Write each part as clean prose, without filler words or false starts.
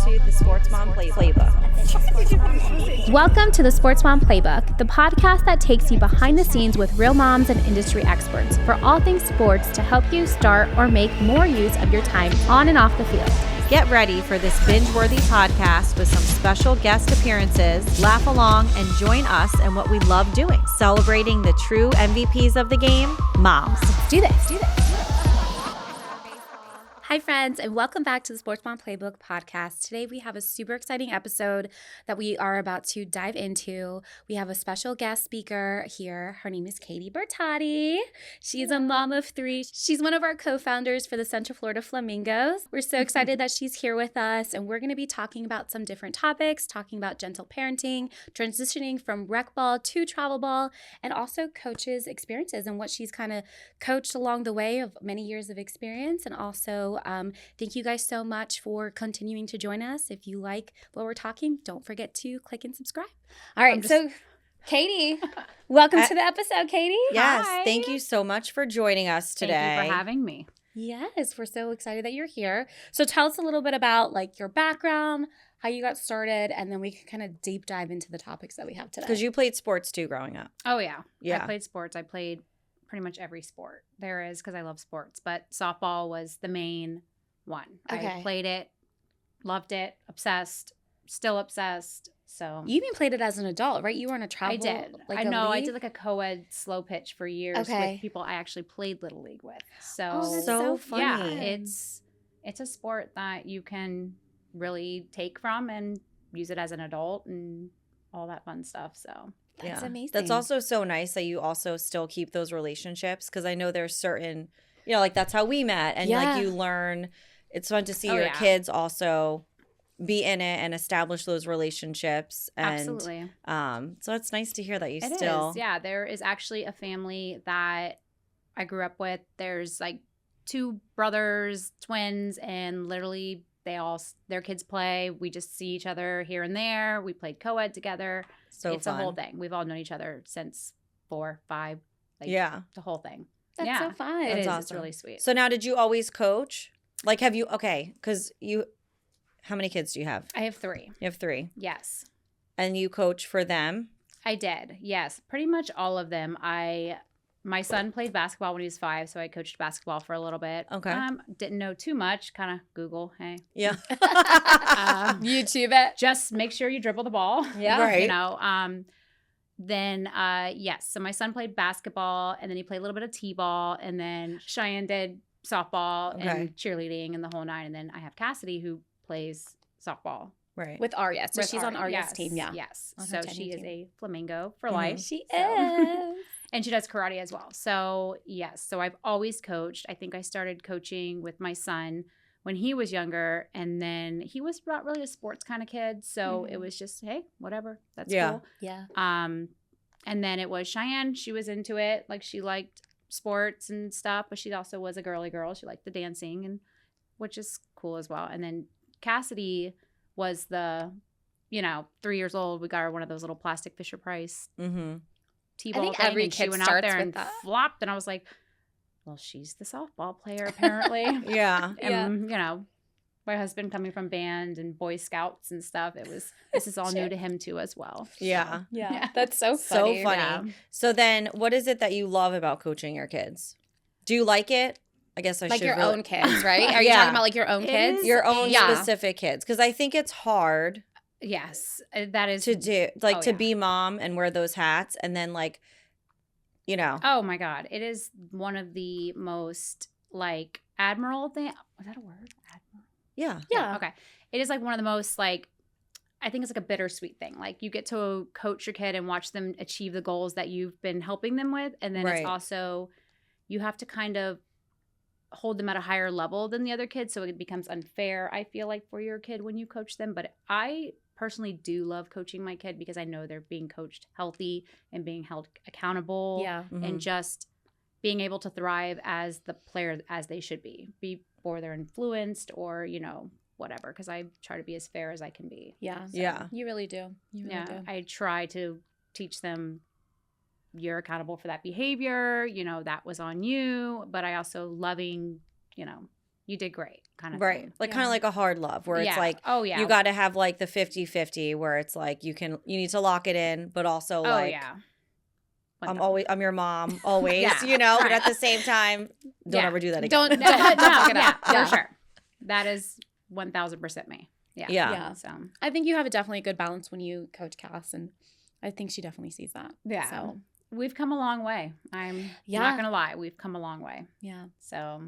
to the Sports Mom Playbook. Welcome to the Sports Mom Playbook, the podcast that takes you behind the scenes with real moms and industry experts for all things sports to help you start or make more use of your time on and off the field. Get ready for this binge-worthy podcast with some special guest appearances. Laugh along and join us in what we love doing, celebrating the true MVPs of the game, moms. Let's do this. Hi, friends, and welcome back to the Sports Mom Playbook podcast. Today, we have a super exciting episode that we are about to dive into. We have a special guest speaker here. Her name is Katie Bertotti. She's a mom of three. She's one of our co-founders for the Central Florida Flamingos. We're so excited that she's here with us, and we're going to be talking about some different topics, talking about gentle parenting, transitioning from rec ball to travel ball, and also coaches' experiences and what she's kind of coached along the way of many years of experience, and also thank you guys so much for continuing to join us. If you like what we're talking, don't forget to click and subscribe. All right, so Katie, welcome to the episode, Katie. Yes, Hi. thank you so much for joining us today. Thank you for having me. Yes, we're so excited that you're here. So tell us a little bit about like your background, how you got started, and then we can kind of deep dive into the topics that we have today. Because you played sports too growing up. Oh, yeah. Yeah. I played sports. I played pretty much every sport there is because I love sports. But softball was the main one. Okay. I played it, loved it, obsessed, still obsessed. So You even played it as an adult, right? You were on a travel. I did. Like I a know. I league? did like a co-ed slow pitch for years Okay. with people I actually played Little League with. So, Oh, that's so funny. yeah, it's a sport that you can really take from and use it as an adult and all that fun stuff. So That's amazing. That's also so nice that you also still keep those relationships, because I know there's certain, like that's how we met, and Yeah. like you learn. It's fun to see Oh, your yeah. kids also be in it and establish those relationships. And, absolutely. So it's nice to hear that you It still. is. Yeah, there is actually a family that I grew up with. There's like two brothers, twins, and literally their kids play. We just see each other here and there. We played co-ed together. So it's fun. a whole thing. We've all known each other since 4, 5. Like, Yeah. the whole thing. That's yeah. so fun. It That's is. awesome. It's really sweet. So now, did you always coach? Like, have you? Okay, because how many kids do you have? I have 3. You have 3, Yes. and you coach for them. I did. Yes. Pretty much all of them. My son played basketball when he was 5, so I coached basketball for a little bit. Okay. Didn't know too much. Kind of Google, hey. Yeah. YouTube it. Just make sure you dribble the ball. Yeah. Right. You know. Then yes. So my son played basketball, and then he played a little bit of t-ball, and then Cheyenne did softball Okay. and cheerleading and the whole 9. And then I have Cassidy who plays softball. Right. With Arya. So with she's on Arya. Arya's team, yeah. Yes. On her So tennis she is team. a flamingo for Mhm. life. She So- is. And she does karate as well. So, yes. So, I've always coached. I think I started coaching with my son when he was younger. And then he was not really a sports kind of kid. So, it was just, hey, whatever. That's Yeah. cool. Yeah. And then it was Cheyenne. She was into it. Like, she liked sports and stuff. But she also was a girly girl. She liked the dancing, and which is cool as well. And then Cassidy was 3 years old. We got her one of those little plastic Fisher Price Mm-hmm. T-ball I think thing, every and she kid went out starts there with and that. flopped, and I was like, well, she's the softball player apparently. Yeah. And my husband coming from band and Boy Scouts and stuff, this is all new to him too as well. Yeah. Yeah. That's so So funny. funny. Yeah. So then, what is it that you love about coaching your kids? Do you like it? I guess I Like should your really- own kids, right? Are you Yeah. talking about like your own It kids? is. your own Yeah. specific kids, because I think it's hard Yes, that is to do, like Oh, to yeah. be mom and wear those hats, and then like, Oh my God, it is one of the most like admiral thing. Was that a word? Admiral. yeah. Yeah. Okay. It is like one of the most like, I think it's like a bittersweet thing. Like you get to coach your kid and watch them achieve the goals that you've been helping them with. And then Right. it's also, you have to kind of hold them at a higher level than the other kids. So it becomes unfair, I feel like, for your kid when you coach them. But I personally do love coaching my kid because I know they're being coached healthy and being held accountable. Yeah. Mhm. And just being able to thrive as the player as they should be before they're influenced or, whatever. Because I try to be as fair as I can be. Yeah. Yeah. You really do. You really Yeah. do. I try to teach them you're accountable for that behavior. That was on you. But I also loving, you did great. kind of Right. thing. Like kind of like a hard love where it's like, oh yeah, you got to have like the 50-50 where it's like you need to lock it in, but also like, I'm your mom always, Yeah, you know, but right. at the same time, don't ever do that again. Don't fuck it up. for sure. That is 1000% me. Yeah. So I think you have definitely a good balance when you coach Cass, and I think she definitely sees that. Yeah. So we've come a long way. I'm not going to lie. We've come a long way. Yeah. So,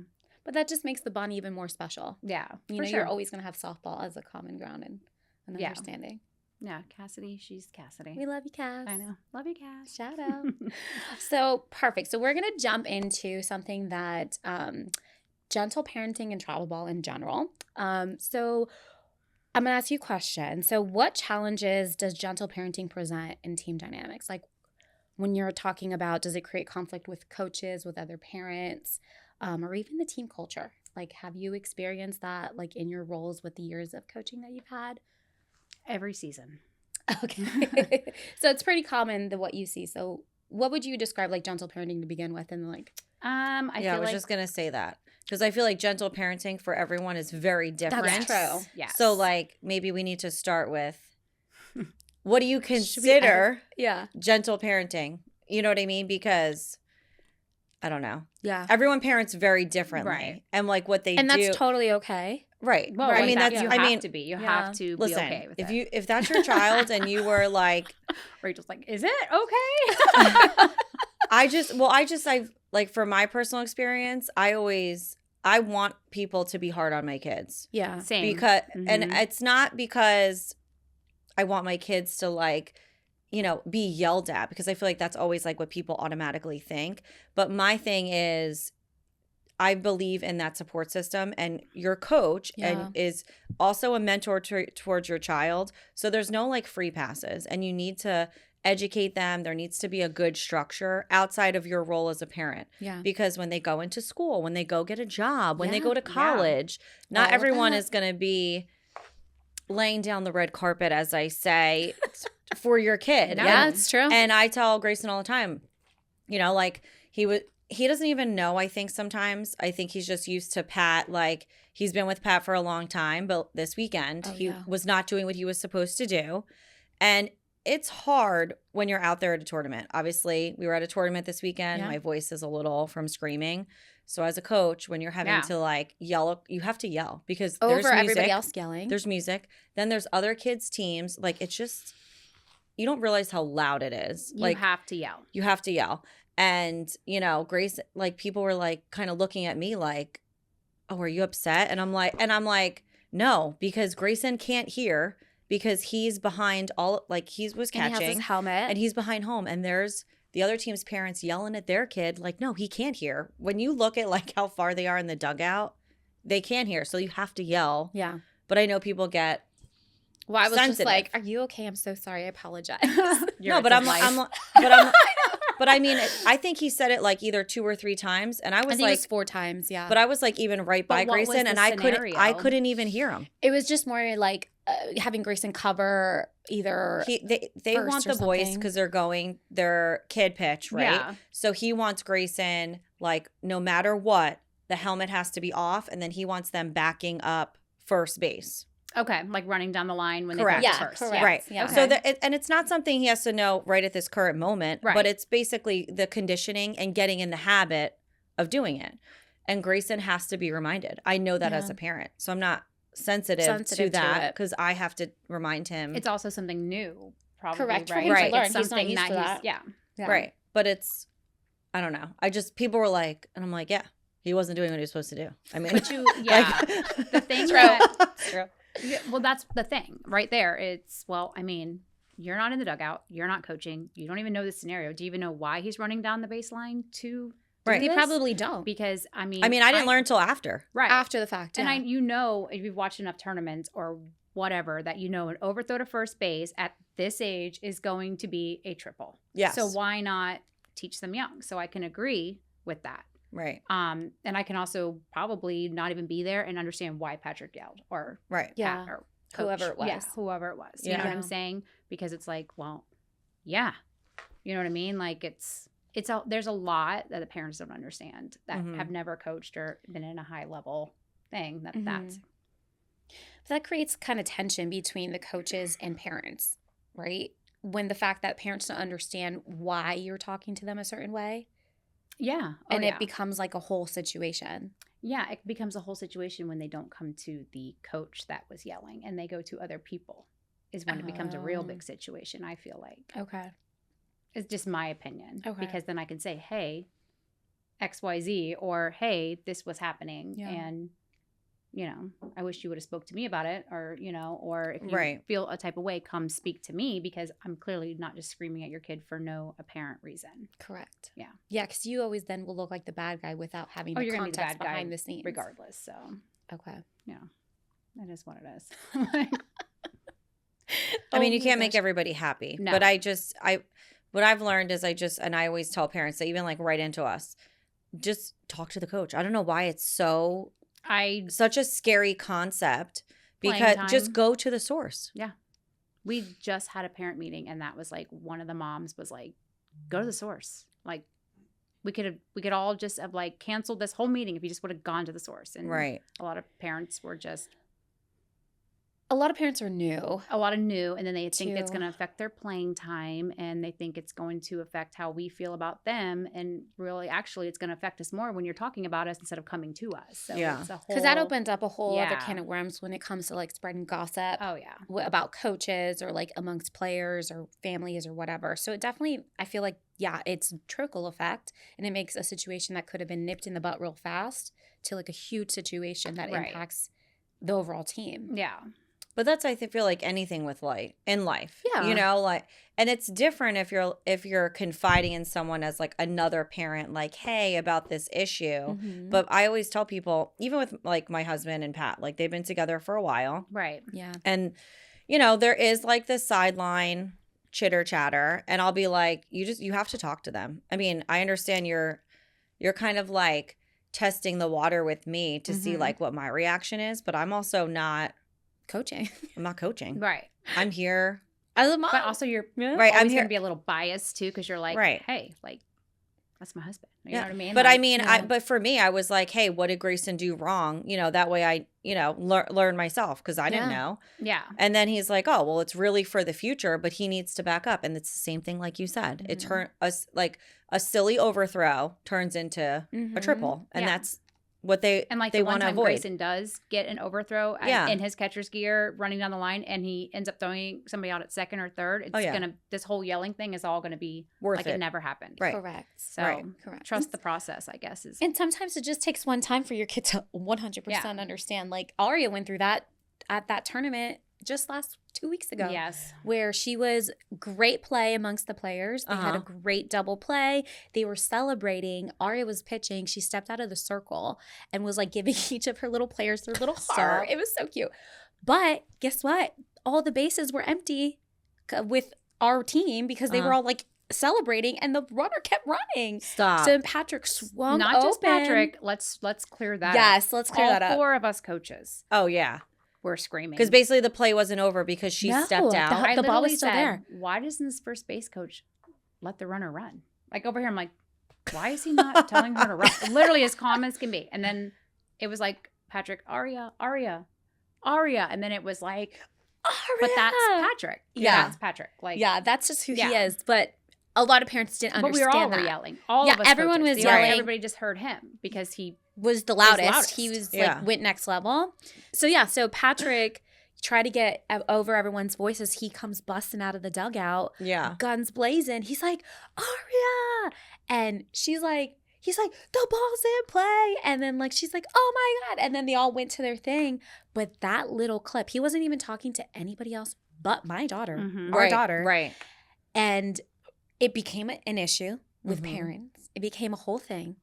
but that just makes the bond even more special. yeah. You know, you're always going to have softball as a common ground and an understanding. Yeah. Cassidy, she's Cassidy. We love you, Cass. I know. Love you, Cass. Shout out. So perfect. So we're going to jump into something that gentle parenting and travel ball in general. So I'm going to ask you a question. So what challenges does gentle parenting present in team dynamics? Like when you're talking about, does it create conflict with coaches, with other parents, or even the team culture? Like, have you experienced that like in your roles with the years of coaching that you've had? Every season. Okay. So it's pretty common what you see. So what would you describe like gentle parenting to begin with? And like, I was just going to say that because I feel like gentle parenting for everyone is very different. That's true. Yes. So like maybe we need to start with what do you consider gentle parenting? You know what I mean? Because I don't know. Yeah. Everyone parents very differently. Right. And like what they and do. that's totally okay. Right. Well, I mean, that's, you I have mean, to be. You Yeah. have to listen, be okay with it. if that's your child and you were like, Rachel's like, is it okay? I like for my personal experience, I want people to be hard on my kids. Yeah. Same. Because, and Mhm. it's not because I want my kids to like, you know, be yelled at, because I feel like that's always like what people automatically think. But my thing is, I believe in that support system, and your coach and is also a mentor towards your child. So there's no like free passes, and you need to educate them. There needs to be a good structure outside of your role as a parent. Yeah. Because when they go into school, when they go get a job, when they Yeah. go to college, All not of everyone that. is going to be laying down the red carpet, as I say, for your kid. Yeah, it's true. And I tell Grayson all the time, you know, like he doesn't even know, I think sometimes. I think he's just used to Pat. Like he's been with Pat for a long time, but this weekend he was not doing what he was supposed to do. And it's hard when you're out there at a tournament. Obviously, we were at a tournament this weekend. My voice is a little from screaming. So as a coach, when you're having to like yell, you have to yell because over there's music, everybody else yelling. There's music. Then there's other kids' teams. Like it's just, you don't realize how loud it is. You like have to yell. You have to yell. And, you know, Grace, like people were like kind of looking at me like, oh, are you upset? And I'm like, no, because Grayson can't hear because he's behind all, like he was catching. And he has his helmet. And he's behind home. And there's the other team's parents yelling at their kid like, no, he can't hear. When you look at like how far they are in the dugout, they can't hear. So you have to yell. Yeah. But I know people get Well, I was sensitive. just like, are you okay? I'm so sorry. I apologize. No, but but I mean, I think he said it like either 2 or 3 times, and I was I think like it was 4 times, yeah. But I was like even right by what was Grayson, the and I scenario? couldn't even hear him. It was just more like having Grayson cover either. They first want or the boys something. because they're going their kid pitch, right? Yeah. So he wants Grayson like no matter what, the helmet has to be off, and then he wants them backing up first base. Okay, like running down the line when Correct. they go Yeah, first. correct. Right. Yeah. So Okay. and it's not something he has to know right at this current moment, Right. but it's basically the conditioning and getting in the habit of doing it. And Grayson has to be reminded. I know that as a parent. So I'm not sensitive to to that it. because I have to remind him. It's also something new, probably. Correct, for Right. him to Like, learn. it's He's not something used to that. Yeah. right. But it's, I don't know. People were like, and I'm like, yeah, he wasn't doing what he was supposed to do. I mean, But the thing True. that True. Yeah, well, that's the thing right there. It's, well, I mean, you're not in the dugout. You're not coaching. You don't even know the scenario. Do you even know why he's running down the baseline to Right. do They this? probably don't. Because, I mean, I didn't learn until after. Right. After the fact, yeah. And you know, if you've watched enough tournaments or whatever, that you know an overthrow to first base at this age is going to be a triple. Yes. So why not teach them young? So I can agree with that. Right. And I can also probably not even be there and understand why Patrick yelled or Right. Yeah. Pat or coach. Whoever it was. Yeah, whoever it was. You know what I'm saying? Because it's like, well, yeah. You know what I mean? Like there's a lot that the parents don't understand that Mhm. have never coached or been in a high level thing. Mm-hmm. That's that creates kind of tension between the coaches and parents, right? When the fact that parents don't understand why you're talking to them a certain way. Yeah. And it becomes like a whole situation. Yeah, it becomes a whole situation when they don't come to the coach that was yelling and they go to other people is when it becomes a real big situation, I feel like. Okay. It's just my opinion. Okay. Because then I can say, hey, XYZ, or hey, this was happening. Yeah. And, you know, I wish you would have spoke to me about it, or, you know, or if you Right. feel a type of way, come speak to me, because I'm clearly not just screaming at your kid for no apparent reason. Correct. Yeah. Yeah, because you always then will look like the bad guy without having the you're gonna be the context bad guy behind the scenes. regardless. So, Okay. yeah, that is what it is. I mean, Oh you my can't make gosh. everybody happy. No. But what I've learned is and I always tell parents that even like right into us, just talk to the coach. I don't know why it's such a scary concept, because just go to the source. Yeah. We just had a parent meeting, and that was like, one of the moms was like, go to the source. Like, we could all just have like canceled this whole meeting if you just would have gone to the source. And Right. a lot of parents were just A lot of parents are new. and then they think it's to- going to affect their playing time, and they think it's going to affect how we feel about them, and really actually it's going to affect us more when you're talking about us instead of coming to us. So Yeah. it's a whole, Because that opens up a whole other Yeah. can of worms when it comes to like spreading gossip oh yeah, about coaches or like amongst players or families or whatever. So it definitely, I feel like, yeah, it's trickle effect, and it makes a situation that could have been nipped in the butt real fast to like a huge situation that Right. impacts the overall team. yeah. But that's, I feel like, anything with in life. Yeah. You know, like, and it's different if you're confiding in someone as like another parent, like, hey, about this issue. Mhm. But I always tell people, even with like my husband and Pat, like they've been together for a while. Right. Yeah. And, you know, there is like this sideline chitter chatter. And I'll be like, you have to talk to them. I mean, I understand you're kind of like testing the water with me to see Mhm. like what my reaction is. But I'm also not Coaching. I'm not coaching. Right. I'm here. As a mom. But also you're Right. always I'm going here. to be a little biased too, because you're like, Right. hey, like, that's my husband. You Yeah. know what I mean? But like, I mean, yeah. but for me, I was like, hey, what did Grayson do wrong? You know, that way I, learn myself, because I didn't Yeah. know. yeah. And then he's like, oh, well, it's really for the future, but he needs to back up. And it's the same thing like you said. It Mhm. turned us like a silly overthrow turns into a Mhm. triple. And Yeah. that's what they And like they the one want to time avoid. Grayson does get an overthrow Yeah. in his catcher's gear running down the line, and he ends up throwing somebody out at second or third, it's yeah. this whole yelling thing is all gonna be Worth like it. it never happened. Right. Correct. So Right. Correct. trust the process, I guess, is And sometimes it just takes one time for your kid to 100% understand. Like Aria went through that at that tournament just 2 weeks ago. yes. Where she was great play amongst the players. They had a great double play. They were celebrating. Aria was pitching. She stepped out of the circle and was like giving each of her little players their little heart. It was so cute. But guess what? All the bases were empty with our team because they were all like celebrating, and the runner kept running. Stop. So Patrick swung Not open. just Patrick. Let's clear that up. Yes, let's clear all that up. 4 of us coaches Oh, yeah. were screaming. Because basically the play wasn't over because she No, stepped out. the I ball literally was still said, there. why doesn't this first base coach let the runner run? Like over here, I'm like, why is he not telling her to run? Literally as calm as can be. And then it was like, Patrick, Aria. And then it was like, but that's Patrick. Yeah. That's Patrick. Like, Yeah, that's just who he Yeah. is. But a lot of parents didn't but we understand were all that. yelling. All Yeah, of us everyone coaches. was The other- yelling. Everybody just heard him because he Was the loudest. loudest. He was Yeah. like went next level. So Patrick tried to get over everyone's voices. He comes busting out of the dugout, Yeah. guns blazing. He's like, Aria, and he's like, the ball's in play, and then like she's like, oh my god, and then they all went to their thing. But that little clip, he wasn't even talking to anybody else but my daughter, Mhm. our daughter, Right. and it became an issue with Mhm. parents. It became a whole thing.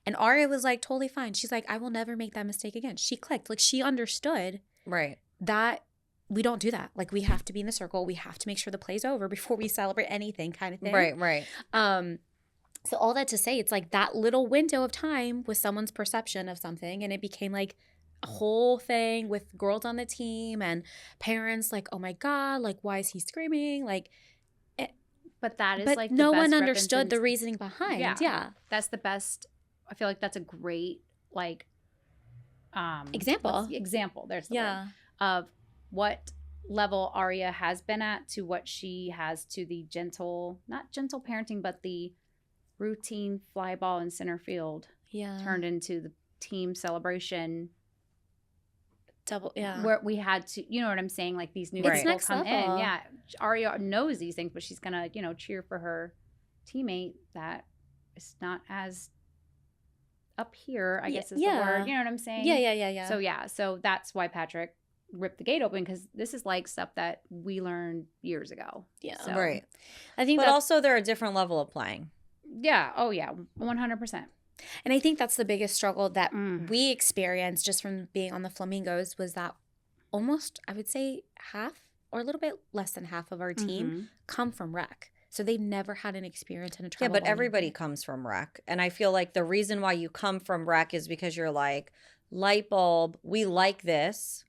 And Aria was like totally fine. She's like, I will never make that mistake again. She clicked. Like she understood Right. that we don't do that. Like we have to be in the circle. We have to make sure the play's over before we celebrate anything kind of thing. Right. So all that to say, it's like that little window of time was someone's perception of something, and it became like a whole thing with girls on the team and parents like, oh my God, like why is he screaming? Like, But that is but like no the best one understood the represent- reasoning behind. Yeah. Yeah. That's the best. I feel like that's a great like example. There's the word, of what level Aria has been at to what she has to the not gentle parenting, but the routine fly ball in center field turned into the team celebration. Where we had to, you know what I'm saying? Like these new people come in. Yeah. Aria knows these things, but she's going to, cheer for her teammate that is not as up here, I guess is the word. You know what I'm saying? Yeah. So that's why Patrick ripped the gate open, because this is like stuff that we learned years ago. Yeah. So, right. I think, but also they're a different level of playing. Yeah. Oh, yeah. 100%. And I think that's the biggest struggle that we experienced just from being on the Flamingos, was that almost, I would say, half or a little bit less than half of our team come from rec. So they've never had an experience in a travel. Yeah, but everybody comes from rec. And I feel like the reason why you come from rec is because you're like, light bulb, we like this,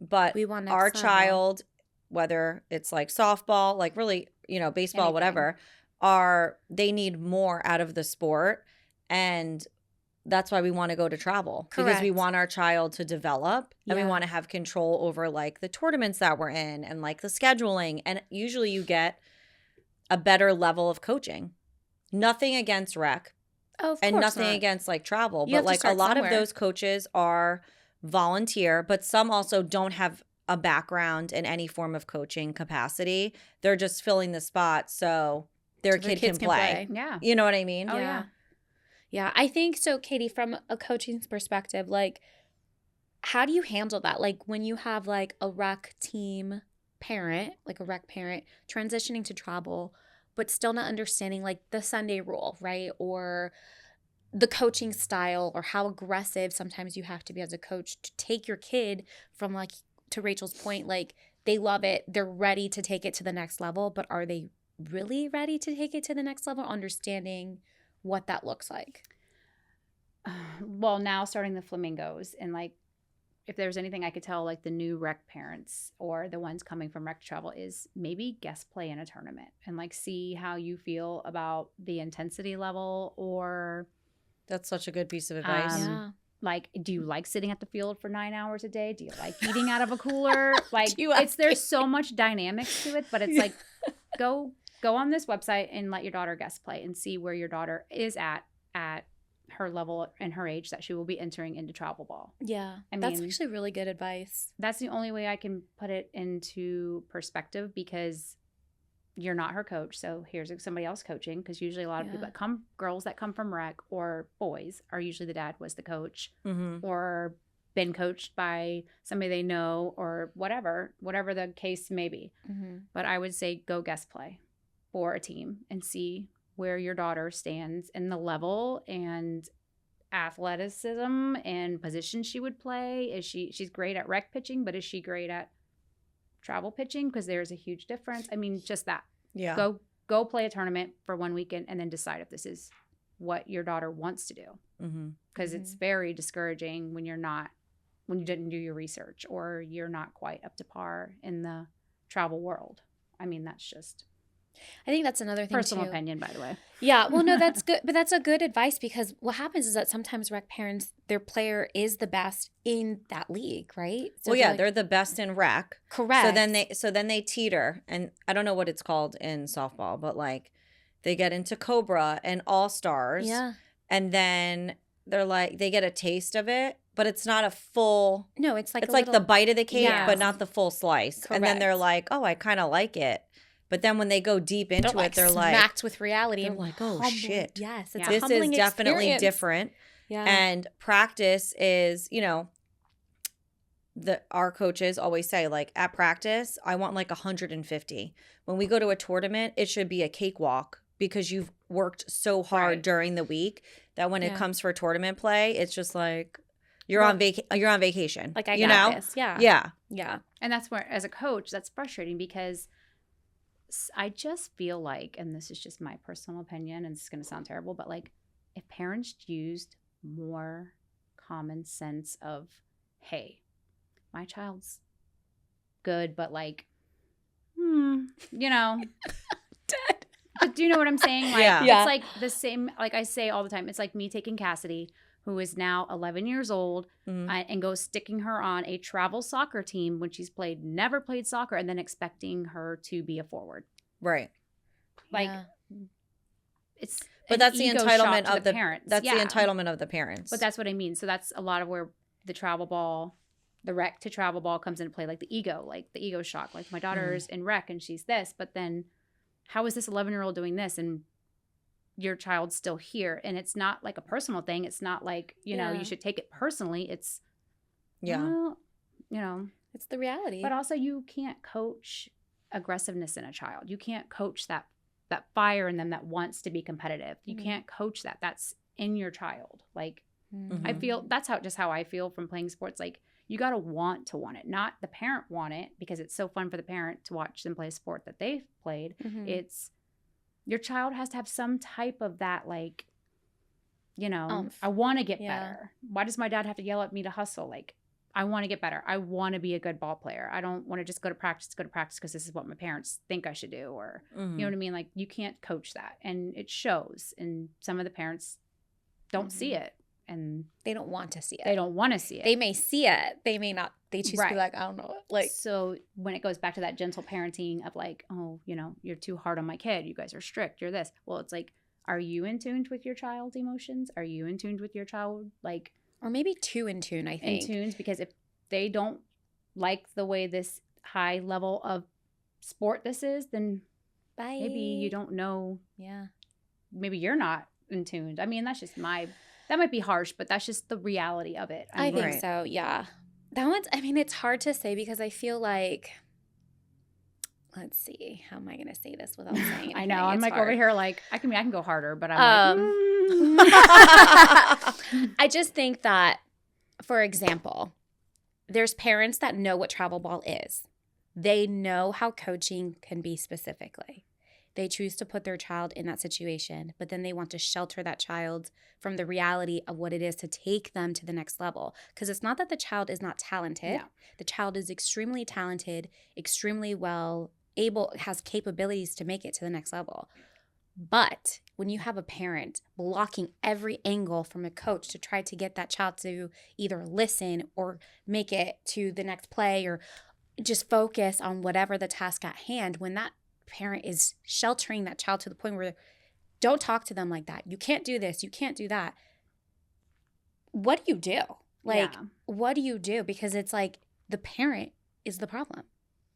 but we want our child, whether it's like softball, like really, baseball, whatever, they need more out of the sport. And that's why we want to go to travel. Correct. Because we want our child to develop and we want to have control over like the tournaments that we're in and like the scheduling. And usually you get a better level of coaching. Nothing against rec. Oh, of and course nothing not. against like travel. But like a lot of those coaches are volunteer, but some also don't have a background in any form of coaching capacity. They're just filling the spot so their kid can play. Yeah. You know what I mean? Oh, yeah. Yeah, I think so, Katie, from a coaching perspective, like, how do you handle that? Like, when you have, like, a rec team parent, like a rec parent, transitioning to travel, but still not understanding, like, the Sunday rule, right? Or the coaching style, or how aggressive sometimes you have to be as a coach to take your kid from, like, to Rachel's point, like, they love it. They're ready to take it to the next level, but are they really ready to take it to the next level? Understanding what that looks like. Well, now starting the Flamingos, and like, if there's anything I could tell like the new rec parents or the ones coming from rec travel, is maybe guest play in a tournament and like see how you feel about the intensity level. Or that's such a good piece of advice. Like, do you like sitting at the field for 9 hours a day? Do you like eating out of a cooler? Like, there's so much dynamics to it, but it's like, go on this website and let your daughter guest play and see where your daughter is at her level and her age that she will be entering into travel ball. Yeah. That's actually really good advice. That's the only way I can put it into perspective, because you're not her coach. So here's somebody else coaching, because usually a lot of people girls that come from rec, or boys, are usually the dad was the coach or been coached by somebody they know, or whatever the case may be. But I would say go guest play for a team and see where your daughter stands in the level and athleticism and position she would play. She's great at rec pitching, but is she great at travel pitching? Because there's a huge difference. I mean, just that. Yeah. Go play a tournament for one weekend and then decide if this is what your daughter wants to do. Because it's very discouraging when you didn't do your research, or you're not quite up to par in the travel world. I mean, that's just, I think that's another thing personal opinion, by the way. Yeah, well, no, that's good, but that's a good advice, because what happens is that sometimes rec parents, their player is the best in that league, right? So they're the best in rec. Correct. So then they teeter, and I don't know what it's called in softball, but like they get into Cobra and All Stars. Yeah. And then they're like, they get a taste of it, but it's not a full. No, it's like the bite of the cake, but not the full slice. Correct. And then they're like, oh, I kind of like it. But then when they go deep into it, they're like smacked with reality. They're like, oh, shit. Yes, this is definitely different. Yeah. And practice is, our coaches always say, like, at practice, I want like 150. When we go to a tournament, it should be a cakewalk, because you've worked so hard during the week that when it comes for tournament play, it's just like you're on vacation. Like, I got this. Yeah. Yeah. Yeah. And that's where, as a coach, that's frustrating, because I just feel like, and this is just my personal opinion, and it's going to sound terrible, but like, if parents used more common sense of, hey, my child's good, but like, Dead. But do you know what I'm saying? Like, it's like the same, like I say all the time, it's like me taking Cassidy who is now 11 years old and goes sticking her on a travel soccer team when she's never played soccer, and then expecting her to be a forward. Right. Like it's But that's the entitlement of the parents. That's the entitlement of the parents. But that's what I mean. So that's a lot of where the travel ball, the rec to travel ball comes into play, like the ego shock. Like my daughter's in rec and she's this, but then how is this 11-year-old doing this and your child's still here? And it's not like a personal thing. It's not like, you know, you should take it personally. It's, well, you know. It's the reality. But also you can't coach aggressiveness in a child. You can't coach that fire in them that wants to be competitive. You can't coach that. That's in your child. Like I feel that's how I feel from playing sports. Like you got to want it, not the parent want it because it's so fun for the parent to watch them play a sport that they've played. It's your child has to have some type of that, like, you know, I want to get better. Why does my dad have to yell at me to hustle? Like, I want to get better. I want to be a good ball player. I don't want to just go to practice because this is what my parents think I should do, or you know what I mean? Like, you can't coach that. And it shows. And some of the parents don't see it. And they don't want to see it. They don't want to see it. They may see it. They may not. They choose to be like, I don't know. Like, so when it goes back to that gentle parenting of like, oh, you know, you're too hard on my kid. You guys are strict. You're this. Well, it's like, are you in tune with your child's emotions? Are you in tune with your child? Like, or maybe too in tune, I think. In tune, because if they don't like the way this high level of sport this is, then maybe you don't know. Yeah. Maybe you're not in tune. I mean, that's just that might be harsh, but that's just the reality of it. I think so, yeah. That one's, I mean, it's hard to say because I feel like, let's see, how am I going to say this without saying it? I know, I'm like hard. Over here like, I can go harder, but I'm I just think that, for example, there's parents that know what travel ball is. They know how coaching can be specifically. They choose to put their child in that situation, but then they want to shelter that child from the reality of what it is to take them to the next level. Because it's not that the child is not talented. No. The child is extremely talented, extremely well able, has capabilities to make it to the next level. But when you have a parent blocking every angle from a coach to try to get that child to either listen or make it to the next play or just focus on whatever the task at hand, when that parent is sheltering that child to the point where don't talk to them like that. You can't do this. You can't do that. What do you do? Like, what do you do? Because it's like the parent is the problem.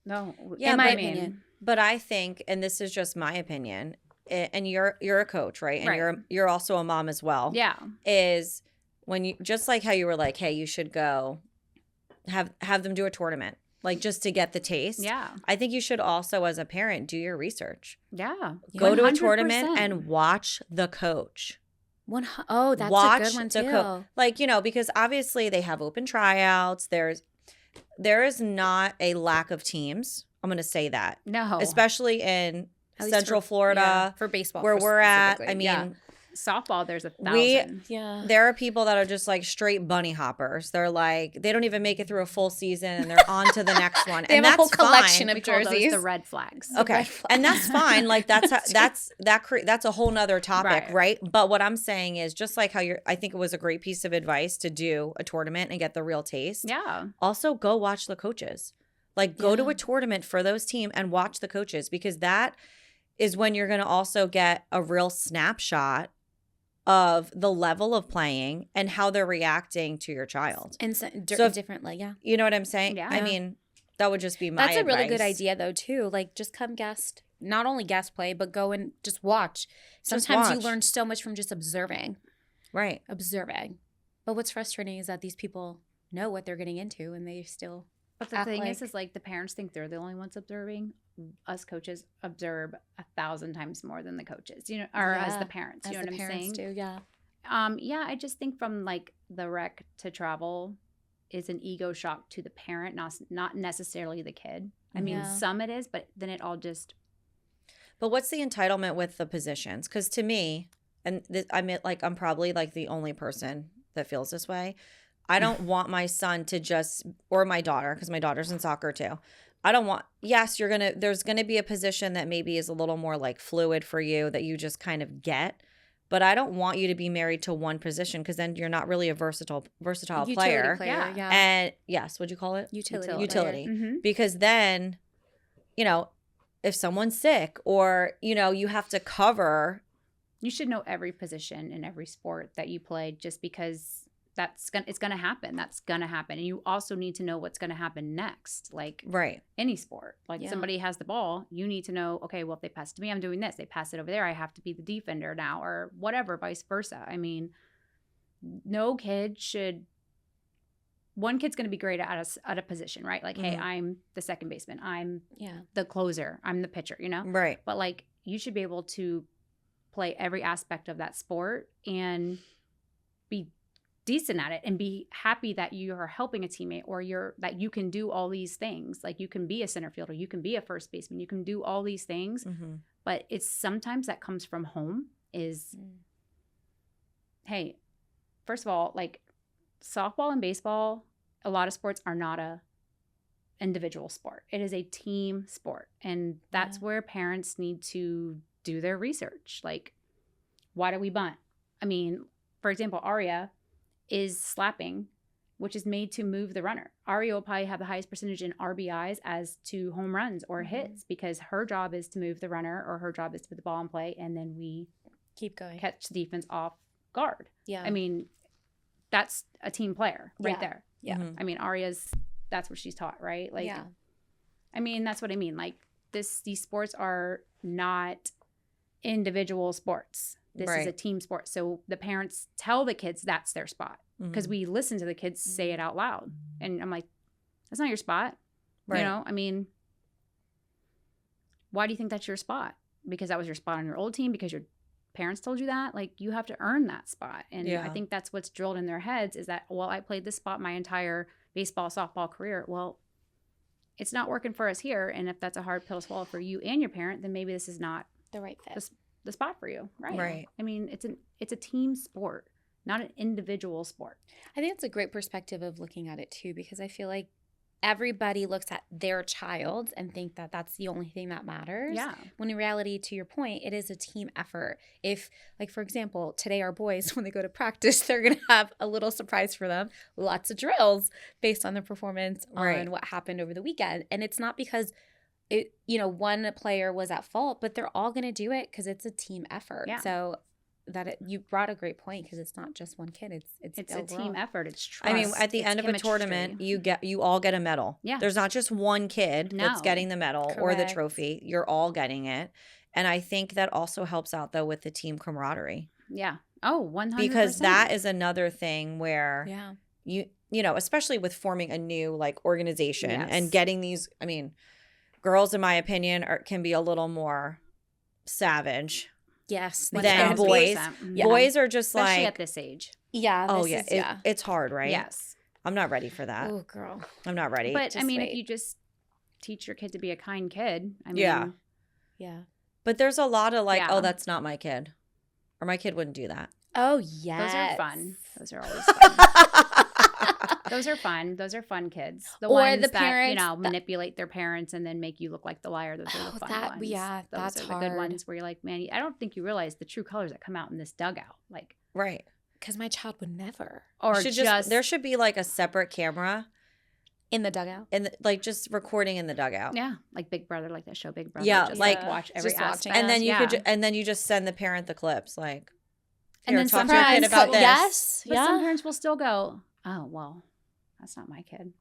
No. Yeah, in my opinion. But I think, and this is just my opinion, and you're a coach, right? And you're also a mom as well. Yeah. Is when you, just like how you were like, hey, you should go have them do a tournament. Like, just to get the taste. Yeah. I think you should also, as a parent, do your research. Yeah. Go to a tournament and watch the coach. That's watch a good one too. Like, you know, because obviously they have open tryouts. There is not a lack of teams. I'm going to say that. No. Especially in Central Florida. For baseball. Where we're at. I mean. Softball, there's 1,000. There are people that are just like straight bunny hoppers. They're like, they don't even make it through a full season and they're on to the next one. They and have that's a whole collection fine. of jerseys. The red flags. Okay. And that's fine. Like that's a whole nother topic, right? But what I'm saying is, just like how I think it was a great piece of advice to do a tournament and get the real taste. Yeah. Also go watch the coaches. Like go to a tournament for those teams and watch the coaches, because that is when you're going to also get a real snapshot of the level of playing and how they're reacting to your child. And so differently, You know what I'm saying? Yeah. I mean, that would just be my advice. That's a really good idea, though, too. Like, just come guest. Not only guest play, but go and just watch. Sometimes you learn so much from just observing. Right. Observing. But what's frustrating is that these people know what they're getting into and they still But the thing is like the parents think they're the only ones observing. Us coaches observe 1,000 times more than the coaches, you know, or as the parents, you know what I'm saying? Do, yeah. I just think from like the rec to travel is an ego shock to the parent, not necessarily the kid. I mean, some it is, but then it all just. But what's the entitlement with the positions? Because to me, and I'm probably like the only person that feels this way. I don't want my son to just, or my daughter, because my daughter's in soccer too. I don't want, yes, there's going to be a position that maybe is a little more like fluid for you that you just kind of get. but I don't want you to be married to one position because then you're not really a versatile player. Yeah. And yes, what'd you call it? Utility. Mm-hmm. Because then, you know, if someone's sick or, you know, you have to cover. You should know every position in every sport that you play just because it's going to happen. That's going to happen. And you also need to know what's going to happen next. Like any sport. Like somebody has the ball, you need to know, okay, well, if they pass it to me, I'm doing this. They pass it over there, I have to be the defender now or whatever, vice versa. I mean, no kid should – one kid's going to be great at a position, right? Like, hey, I'm the second baseman. I'm the closer. I'm the pitcher, you know? Right. But, like, you should be able to play every aspect of that sport and be decent at it and be happy that you are helping a teammate or that you can do all these things. Like you can be a center fielder, you can be a first baseman, you can do all these things. But it's sometimes that comes from home is, hey, first of all, like softball and baseball, a lot of sports are not a individual sport. It is a team sport. And that's where parents need to do their research. Like, why do we bunt? I mean, for example, Aria is slapping, which is made to move the runner. Aria will probably have the highest percentage in RBIs as to home runs or hits because her job is to move the runner or her job is to put the ball in play and then we keep going, catch the defense off guard. Yeah. I mean, that's a team player right there. Yeah. I mean, that's what she's taught, right? Like, I mean, that's what I mean. Like these sports are not individual sports. This is a team sport. So the parents tell the kids that's their spot because we listen to the kids say it out loud. And I'm like, that's not your spot. Right. You know, I mean, why do you think that's your spot? Because that was your spot on your old team? Because your parents told you that? Like, you have to earn that spot. And I think that's what's drilled in their heads is that, well, I played this spot my entire baseball, softball career. Well, it's not working for us here. And if that's a hard pill to swallow for you and your parent, then maybe this is not the right fit. The spot for you, right? I mean, it's a team sport, not an individual sport. I think it's a great perspective of looking at it too, because I feel like everybody looks at their child and think that that's the only thing that matters. Yeah. When in reality, to your point, it is a team effort. If, like, for example, today our boys, when they go to practice, they're going to have a little surprise for them, lots of drills based on their performance on what happened over the weekend. And it's not because one player was at fault, but they're all going to do it because it's a team effort. Yeah. So you brought a great point because it's not just one kid. It's a team effort. It's trust. I mean, at the end of a tournament, you all get a medal. Yeah. There's not just one kid that's getting the medal or the trophy. You're all getting it. And I think that also helps out though with the team camaraderie. Yeah. Oh, 100%. Because that is another thing where you know, especially with forming a new like organization and getting these, I mean, girls, in my opinion, can be a little more savage. Yes. Than boys. Yeah. Boys are just especially like. at this age. Yeah. It's hard, right? Yes. I'm not ready for that. Oh, girl. I'm not ready. But I mean, if you just teach your kid to be a kind kid, I mean. Yeah. But there's a lot of like, oh, that's not my kid. Or my kid wouldn't do that. Oh, yes. Those are fun. Those are always fun. Those are fun. Those are fun kids. The ones the parents that, manipulate their parents and then make you look like the liar. Those are the fun ones. Yeah, those are the good ones where you're like, man, I don't think you realize the true colors that come out in this dugout. Like, right. Because my child would never. Or there should be like a separate camera. In the dugout? Like just recording in the dugout. Yeah. Like Big Brother, like that show Big Brother. Yeah. Just like watch every aspect. And then you just send the parent the clips. Like, and then talk to your kid about this. Yes. But some parents will still go, oh, well, that's not my kid.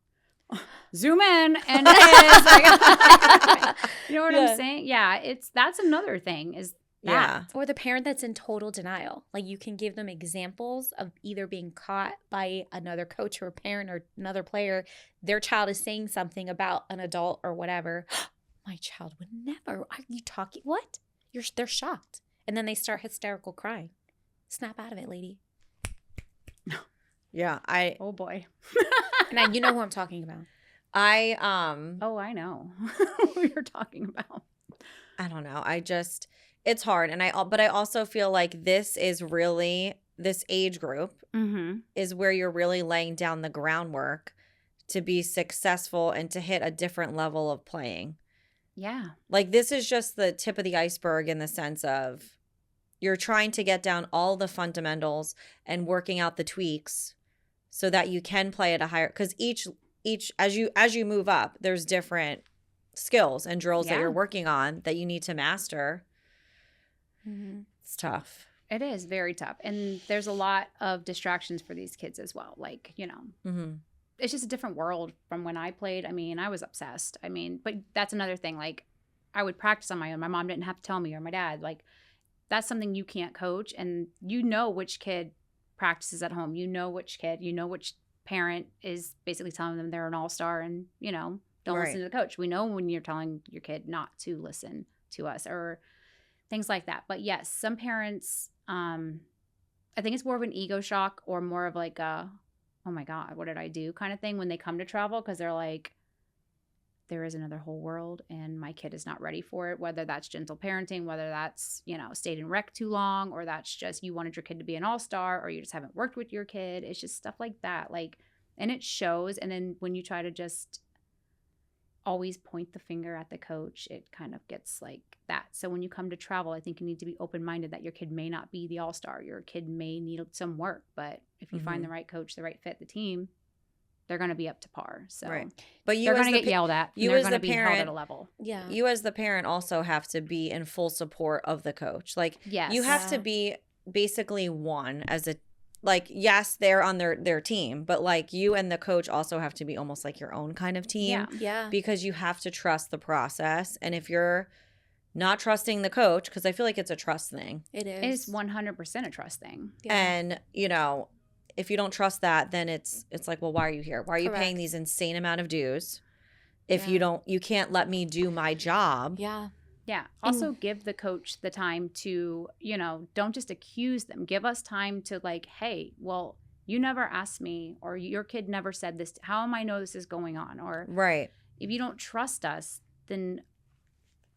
Zoom in and it is like, you know what I'm saying? Yeah, that's another thing is that. Yeah. Or the parent that's in total denial. Like you can give them examples of either being caught by another coach or a parent or another player. Their child is saying something about an adult or whatever. My child would never. Are you talking? What? They're shocked. And then they start hysterical crying. Snap out of it, lady. Yeah, oh boy. And you know who I'm talking about. Oh, I know who you're talking about. I don't know. It's hard. But I also feel like this age group is where you're really laying down the groundwork to be successful and to hit a different level of playing. Yeah. Like this is just the tip of the iceberg in the sense of you're trying to get down all the fundamentals and working out the tweaks so that you can play at a higher, because each as you move up, there's different skills and drills that you're working on that you need to master. It's tough. It is very tough. And there's a lot of distractions for these kids as well. Like, you know, it's just a different world from when I played. I mean, I was obsessed. I mean, but that's another thing. Like, I would practice on my own. My mom didn't have to tell me, or my dad. Like, that's something you can't coach. And you know which kid practices at home. You know which kid, you know which parent is basically telling them they're an all-star and, you know, don't listen to the coach. We know when you're telling your kid not to listen to us or things like that. But yes, some parents, I think it's more of an ego shock or more of like a, oh my God, what did I do kind of thing when they come to travel, because they're like, there is another whole world and my kid is not ready for it, whether that's gentle parenting, whether that's, you know, stayed in rec too long, or that's just you wanted your kid to be an all-star, or you just haven't worked with your kid. It's just stuff like that. Like, and it shows. And then when you try to just always point the finger at the coach, it kind of gets like that. So when you come to travel, I think you need to be open-minded that your kid may not be the all-star. Your kid may need some work, but if you find the right coach, the right fit, the team, they're going to be up to par. So, but they're going to get yelled at. You they're going to be held at a level. Yeah. You as the parent also have to be in full support of the coach. Like, you have to be basically one as a, like, yes, they're on their team, but like you and the coach also have to be almost like your own kind of team. Yeah. Because you have to trust the process. And if you're not trusting the coach, because I feel like it's a trust thing. It is. It's 100% a trust thing. Yeah. And, you know, if you don't trust that, then it's like, well, why are you here? Why are you paying these insane amount of dues if you can't let me do my job? Yeah. Yeah. Also give the coach the time to, you know, don't just accuse them. Give us time to like, hey, well, you never asked me, or your kid never said this. How am I know this is going on? Or if you don't trust us, then,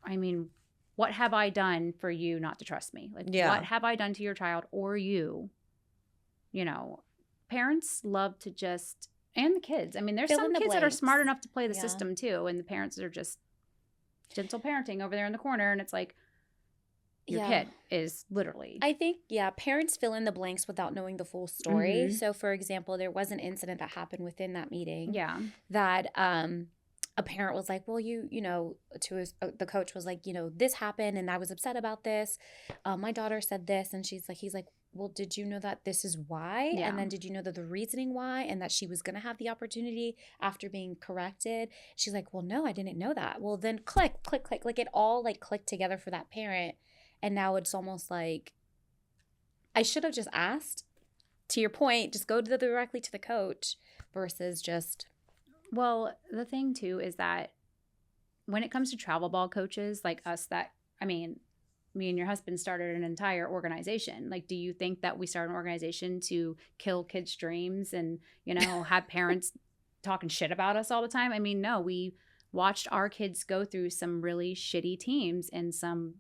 I mean, what have I done for you not to trust me? Like, what have I done to your child or you? You know, parents love to just, and the kids. I mean, there's some kids that are smart enough to play the system too, and the parents are just gentle parenting over there in the corner, and it's like your kid is literally. I think, parents fill in the blanks without knowing the full story. So, for example, there was an incident that happened within that meeting. That a parent was like, well, you know, to the coach was like, you know, this happened, and I was upset about this. My daughter said this, and he's like, well, did you know that this is why? And then did you know that the reasoning why, and that she was going to have the opportunity after being corrected? She's like, well, no, I didn't know that. Well, then click. Like, it all like clicked together for that parent. And now it's almost like, I should have just asked. To your point, just go directly to the coach versus just. Well, the thing too is that when it comes to travel ball coaches like us, that, I mean, me and your husband started an entire organization. Like, do you think that we started an organization to kill kids' dreams and, you know, have parents talking shit about us all the time? I mean, no, we watched our kids go through some really shitty teams and some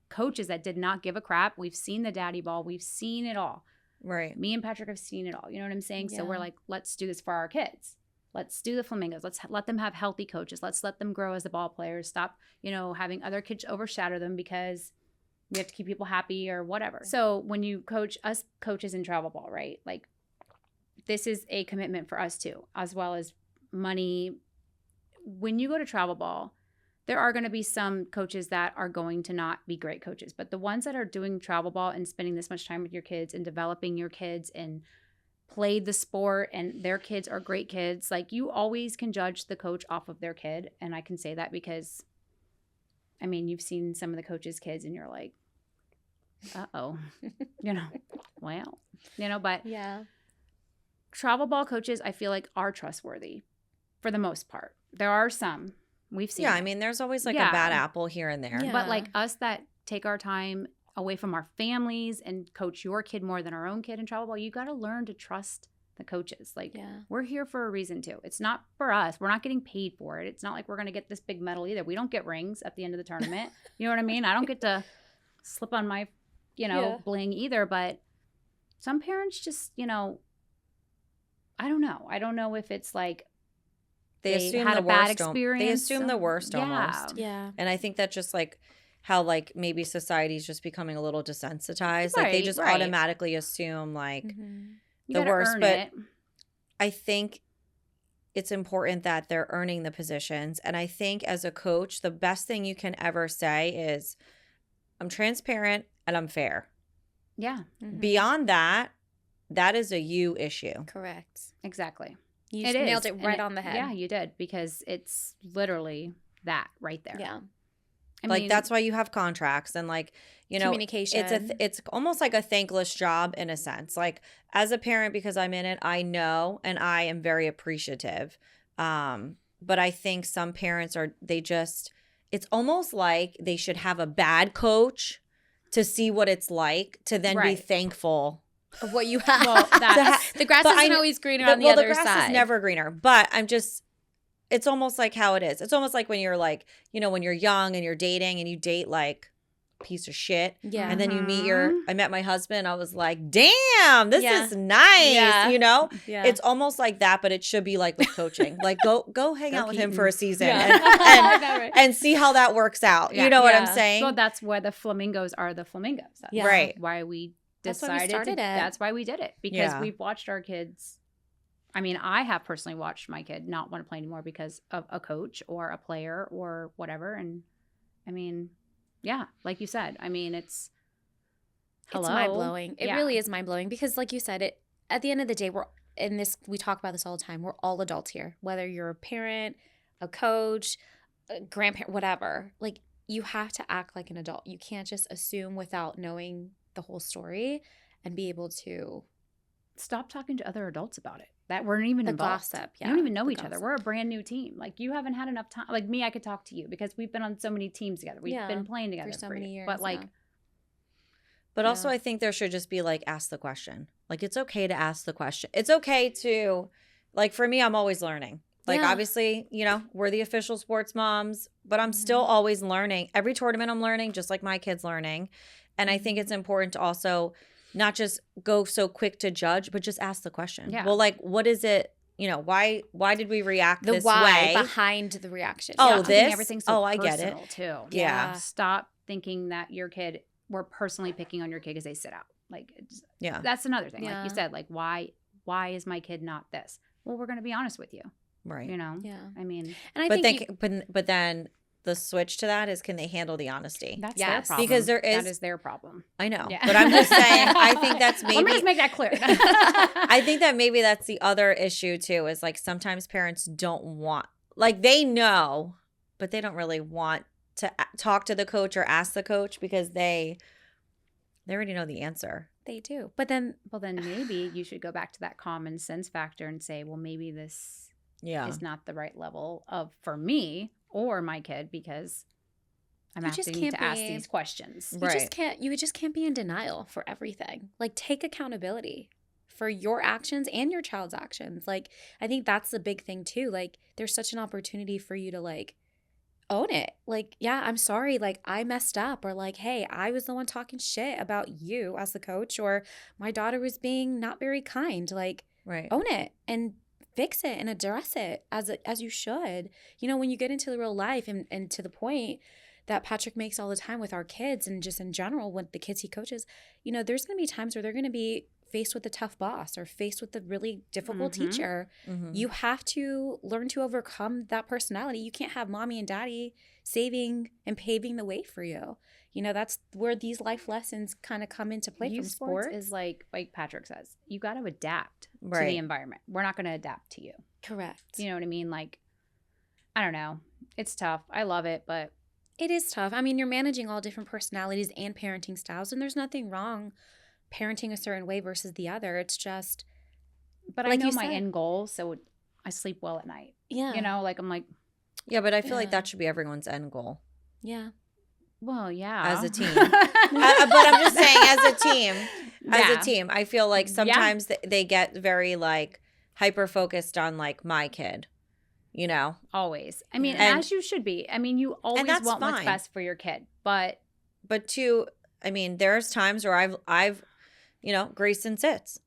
coaches that did not give a crap. We've seen the daddy ball. We've seen it all. Right. Me and Patrick have seen it all. You know what I'm saying? So we're like, let's do this for our kids. Let's do the Flamingos. Let's let them have healthy coaches. Let's let them grow as the ball players. Stop, you know, having other kids overshadow them because we have to keep people happy or whatever. So when you coach us coaches in travel ball, right? Like, this is a commitment for us too, as well as money. When you go to travel ball, there are going to be some coaches that are going to not be great coaches, but the ones that are doing travel ball and spending this much time with your kids and developing your kids and played the sport and their kids are great kids, like, you always can judge the coach off of their kid. And I can say that because, I mean, you've seen some of the coaches' kids and you're like, uh-oh, you know, well, you know, but travel ball coaches, I feel like, are trustworthy for the most part. There are some we've seen. I mean, there's always like a bad apple here and there. But like us that take our time away from our families and coach your kid more than our own kid in travel ball, you got to learn to trust the coaches. Like, we're here for a reason too. It's not for us. We're not getting paid for it. It's not like we're going to get this big medal either. We don't get rings at the end of the tournament. You know what I mean? I don't get to slip on my, you know, bling either. But some parents just, you know, I don't know. I don't know if it's like they assume had the a bad worst. experience. They assume the worst almost. Yeah. And I think that just like how like maybe society's just becoming a little desensitized. Like they just automatically assume like the worst. But I think it's important that they're earning the positions. And I think as a coach, the best thing you can ever say is, I'm transparent and I'm fair. Yeah. Beyond that, that is a you issue. Correct. Exactly. You just nailed it right on the head. Yeah, you did, because it's literally that right there. Yeah. I mean, that's why you have contracts and like, you know, communication. It's almost like a thankless job in a sense. Like as a parent, because I'm in it, I know and I am very appreciative. But I think some parents it's almost like they should have a bad coach to see what it's like to then be thankful of what you have. Well, the grass isn't always greener on the other side. The grass is never greener. But it's almost like how it is. It's almost like when you're like, you know, when you're young and you're dating and you date like a piece of shit. Yeah. And then you meet I met my husband. I was like, damn, this is nice. Yeah. You know? Yeah. It's almost like that, but it should be like with coaching. Like go hang out with him for a season and see how that works out. Yeah. You know what I'm saying? Well, that's why the flamingos are the flamingos. That's right. Why we decided that's why we did it. Because we've watched our kids. I mean, I have personally watched my kid not want to play anymore because of a coach or a player or whatever. And I mean, yeah, like you said, I mean, it's mind-blowing. It really is mind-blowing because like you said, at the end of the day, we talk about this all the time. We're all adults here, whether you're a parent, a coach, a grandparent, whatever. Like you have to act like an adult. You can't just assume without knowing the whole story and be able to stop talking to other adults about it. That we're not even involved. Gossip, you don't even know each other. We're a brand new team. Like you haven't had enough time. Like me, I could talk to you because we've been on so many teams together. We've been playing together for so many years. But like, but also I think there should just be like ask the question. Like it's okay to ask the question. It's okay to, like for me, I'm always learning. Like obviously, you know, we're the official sports moms, but I'm still always learning. Every tournament I'm learning, just like my kids learning. And I think it's important to also not just go so quick to judge, but just ask the question. Yeah. Well, like, what is it? You know, why did we react this way? The why behind the reaction. Oh, this? Everything's so I get it. Too. Yeah. Stop thinking that we're personally picking on your kid because they sit out. Like, that's another thing. Yeah. Like you said, like, why is my kid not this? Well, we're going to be honest with you. Right. You know? Yeah. I mean. And but then the switch to that is, can they handle the honesty? That's their problem. Because that is their problem. I know. Yeah. But I'm just saying, I think that's maybe. Let me just make that clear. I think that maybe that's the other issue too, is like sometimes parents don't want, like they know, but they don't really want to talk to the coach or ask the coach because they already know the answer. They do. But then. Well, then maybe you should go back to that common sense factor and say, well, maybe this is not the right level for me or my kid because I'm asking to ask these questions. You just can't be in denial for everything. Like take accountability for your actions and your child's actions. Like I think that's the big thing too. Like there's such an opportunity for you to like own it. Like, yeah, I'm sorry. Like I messed up, or like, hey, I was the one talking shit about you as the coach, or my daughter was being not very kind. Like own it and fix it and address it as you should. You know, when you get into the real life and to the point that Patrick makes all the time with our kids and just in general with the kids he coaches, you know, there's going to be times where they're going to be faced with a tough boss or faced with a really difficult teacher. Mm-hmm. You have to learn to overcome that personality. You can't have mommy and daddy saving and paving the way for you. You know, that's where these life lessons kind of come into play from sports. Is like Patrick says, you got to adapt to the environment. We're not going to adapt to you. Correct. You know what I mean? Like, I don't know. It's tough. I love it, but. It is tough. I mean, you're managing all different personalities and parenting styles, and there's nothing wrong parenting a certain way versus the other. It's just. But like I know my end goal, so I sleep well at night. Yeah. You know, like I'm like. Yeah, but I feel like that should be everyone's end goal. Yeah. Well, yeah. As a team. But I'm just saying, as a team, I feel like sometimes they get very like hyper focused on like my kid, you know? Always. I mean, as you should be. I mean, you always want what's best for your kid. But I mean, there's times where I've, you know, Grayson sits.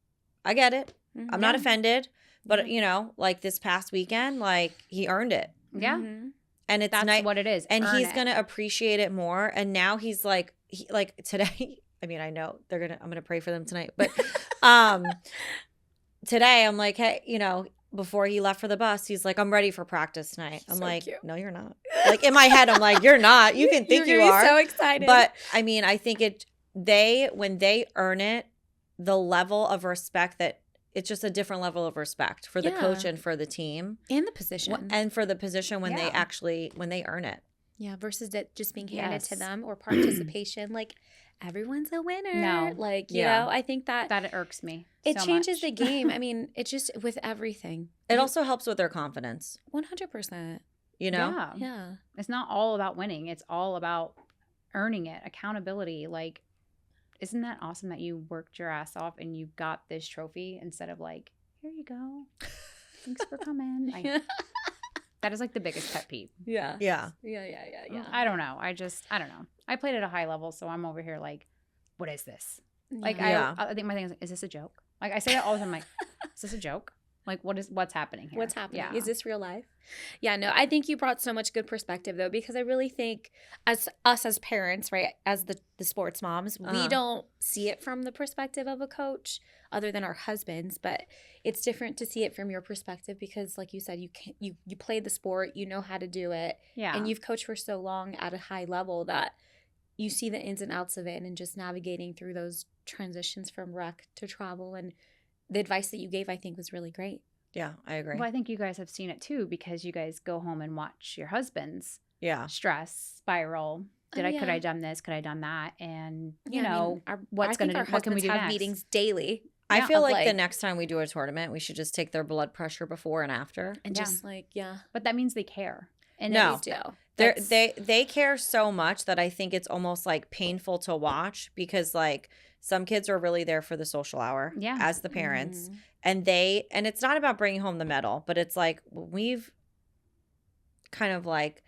I get it. Mm-hmm. I'm not offended. But, you know, like this past weekend, like he earned it. Yeah. Mm-hmm. And it's That's what it is. And Earn he's it. going to appreciate it more. And now he's like today, I mean, I know I'm going to pray for them tonight, but today I'm like, hey, you know, before he left for the bus, he's like, I'm ready for practice tonight. I'm so like, cute. no, you're not. Like in my head, I'm like, you're not. You can think you are. So excited. But I mean, I think when they earn it, the level of respect that it's just a different level of respect for the coach and for the team. And the position. And for the position when they earn it. Yeah, versus it just being handed to them or participation. Like, everyone's a winner. No. Like, you know, I think that it irks me. It so changes much. the game. I mean, it's just with everything. It also helps with their confidence. 100%. You know? Yeah. It's not all about winning. It's all about earning it, accountability. Like, isn't that awesome that you worked your ass off and you got this trophy instead of like, here you go. Thanks for coming. That is like the biggest pet peeve. Yeah. Yeah. I don't know. I don't know. I played at a high level, so I'm over here like, what is this? Like, I think my thing is, is this a joke? Like, I say that all the time. I'm like, is this a joke? Like, what's happening here? What's happening? Yeah. Is this real life? Yeah, no, I think you brought so much good perspective, though, because I really think as parents, right, as the sports moms, we don't see it from the perspective of a coach other than our husbands, but it's different to see it from your perspective because, like you said, you played the sport, you know how to do it, and you've coached for so long at a high level that you see the ins and outs of it and just navigating through those transitions from rec to travel. And the advice that you gave, I think, was really great. Yeah, I agree. Well, I think you guys have seen it too because you guys go home and watch your husband's stress spiral. Could I have done this? Could I have done that? And you know, what can we do have next? Meetings daily. I feel like the next time we do a tournament, we should just take their blood pressure before and after, and just But that means they care. And no, they do. They care so much that I think it's almost like painful to watch because like some kids are really there for the social hour as the parents. And it's not about bringing home the medal, but it's like we've kind of like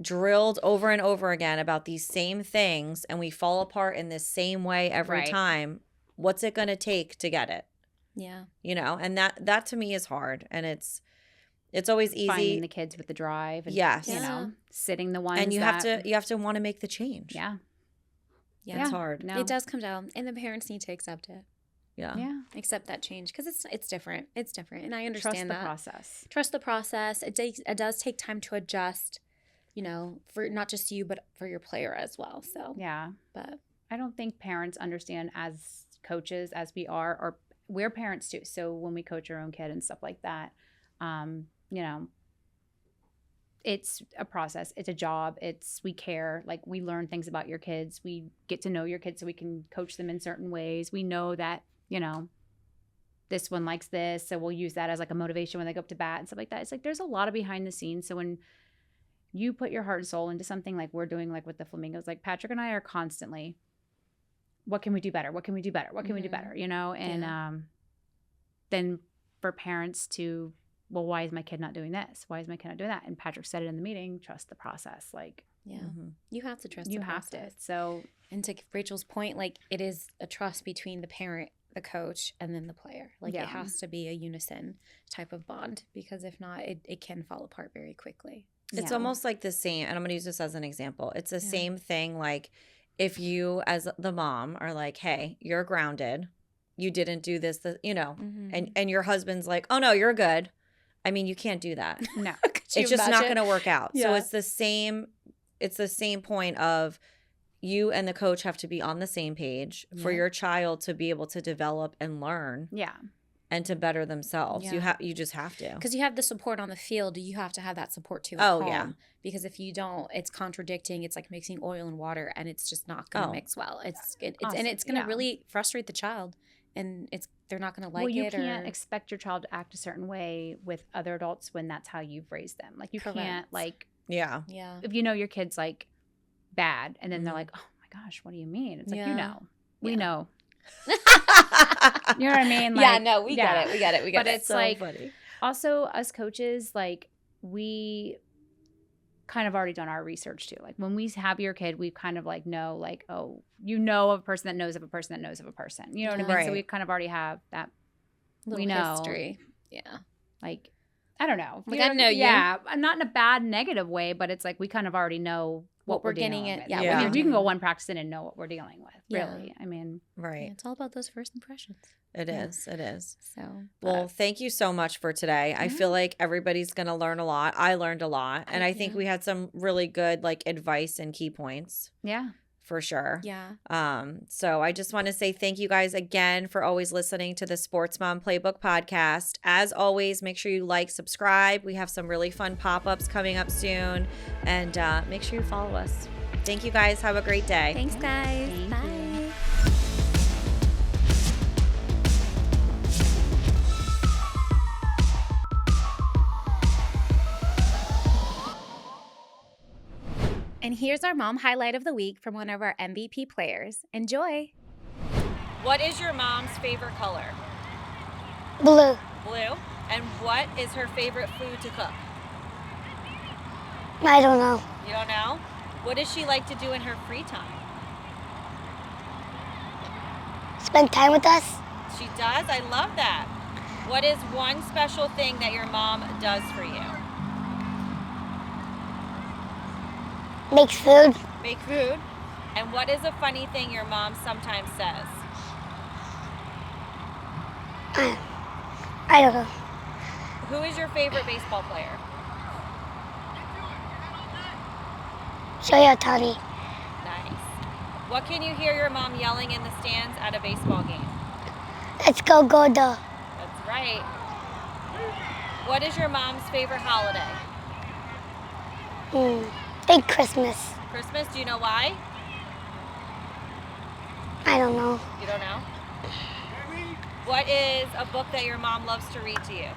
drilled over and over again about these same things and we fall apart in this same way every time. What's it going to take to get it? Yeah. You know, and that to me is hard. And it's always easy. Finding the kids with the drive. And, you know, sitting the ones and you have to want to make the change. Yeah. Yeah. It's hard. No. It does come down and the parents need to accept it. Yeah. Accept that change because it's different. It's different. And I understand that. Process. Trust the process. It does take time to adjust, you know, for not just you, but for your player as well. So, but I don't think parents understand as coaches as we are, or we're parents too. So when we coach our own kid and stuff like that, you know, it's a process. It's a job. We care. Like we learn things about your kids. We get to know your kids so we can coach them in certain ways. We know that, you know, this one likes this. So we'll use that as like a motivation when they go up to bat and stuff like that. It's like, there's a lot of behind the scenes. So when you put your heart and soul into something like we're doing, like with the Flamingos, like Patrick and I are constantly, what can we do better? What can we do better? What can we do better? You know? And then for parents to, well, why is my kid not doing this? Why is my kid not doing that? And Patrick said it in the meeting, trust the process. Like, you have to trust the process. You have to. So, and to Rachel's point, like it is a trust between the parent, the coach, and then the player. Like it has to be a unison type of bond because if not, it can fall apart very quickly. It's almost like the same, and I'm going to use this as an example. It's the same thing like if you as the mom are like, hey, you're grounded. You didn't do this, you know, and your husband's like, oh, no, you're good. I mean, you can't do that. No. It's just not going to work out. So it's the same point of you and the coach have to be on the same page for your child to be able to develop and learn. Yeah. And to better themselves. You just have to. Because you have the support on the field. You have to have that support too at home. Because if you don't, it's contradicting. It's like mixing oil and water and it's just not going to mix well. It's and it's going to really frustrate the child. And they're not going to like it. Well, you can't expect your child to act a certain way with other adults when that's how you've raised them. Like you can't like if you know your kid's like bad and then they're like, oh my gosh, what do you mean? It's like, you know, we know. You know what I mean? Like, we get it. But it's so like funny. Also us coaches, like we kind of already done our research too. Like when we have your kid, we kind of like know like, oh, you know, of a person that knows of a person that knows of a person. You know what I mean? So we kind of already have that. Little we know history. Yeah. Like I don't know. Like, I know you. Yeah, not in a bad, negative way, but it's like we kind of already know what we're getting dealing it. with. Yeah, Yeah. We can go one practice in and know what we're dealing with, Yeah. really. I mean. Right. Yeah, it's all about those first impressions. It is. It is. So, Well, thank you so much for today. I feel like everybody's going to learn a lot. I learned a lot. And I think we had some really good like advice and key points. Yeah. For sure. yeah. So I just want to say thank you guys again for always listening to the Sports Mom Playbook podcast. As always, make sure you like, subscribe. We have some really fun pop-ups coming up soon. And make sure you follow us. Thank you guys. Have a great day. Thanks, guys. Thank Bye. you. And here's our mom highlight of the week from one of our MVP players. Enjoy. What is your mom's favorite color? Blue. Blue. And what is her favorite food to cook? I don't know. You don't know? What does she like to do in her free time? Spend time with us. She does? I love that. What is one special thing that your mom does for you? Makes food. Make food. And what is a funny thing your mom sometimes says? I don't know. Who is your favorite baseball player? Shoya Tani. Nice. What can you hear your mom yelling in the stands at a baseball game? Let's go Gordo. That's right. What is your mom's favorite holiday? Think Christmas. Christmas. Do you know why? I don't know. You don't know? What is a book that your mom loves to read to you?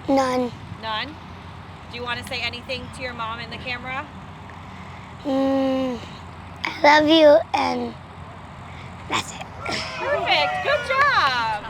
None. None? Do you want to say anything to your mom in the camera? I love you and that's it. Perfect. Good job.